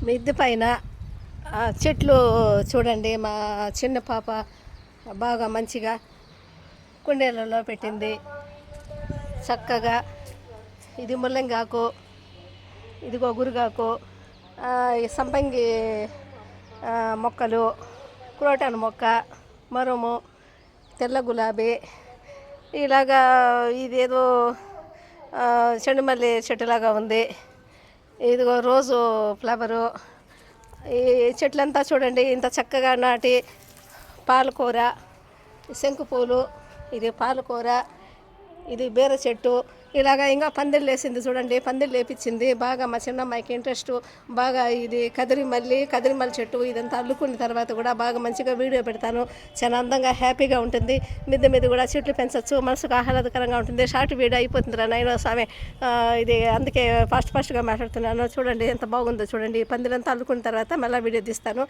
మిద్దె పైన చెట్లు చూడండి. మా చిన్న పాప బాగా మంచిగా కుండీలలో పెట్టింది చక్కగా. ఇది ముల్లంగాకు, ఇదిగో గురిగాకు, ఈ సంపంగి మొక్కలు, క్రోటన్ మొక్క, మరము, తెల్ల గులాబీ, ఇలాగా ఇదేదో చెండుమల్లి చెట్టులాగా ఉంది. ఇదిగో రోజు ఫ్లవరు. ఈ చెట్లంతా చూడండి ఇంత చక్కగా నాటి. పాలకూర, శంకుపూలు, ఇది పాలకూర, ఇది బీర చెట్టు. ఇలాగా ఇంకా పందిళ్ళు వేసింది చూడండి. పందిళ్ళు వేపించింది బాగా. మా చిన్నమ్మాయికి ఇంట్రెస్ట్ బాగా. ఇది కదిరిమల్లి చెట్టు. ఇదంతా అల్లుకున్న తర్వాత కూడా బాగా మంచిగా వీడియో పెడతాను. చాలా అందంగా హ్యాపీగా ఉంటుంది. మిద్దె మీద కూడా చెట్లు పెంచవచ్చు. మనసుకు ఆహ్లాదకరంగా ఉంటుంది. షార్ట్ వీడియో అయిపోతుందిరా నైనా స్వామి. ఇది అందుకే ఫాస్ట్గా మాట్లాడుతున్నాను. చూడండి ఎంత బాగుందో చూడండి. పందిలంతా అల్లుకున్న తర్వాత మళ్ళీ వీడియో తీస్తాను.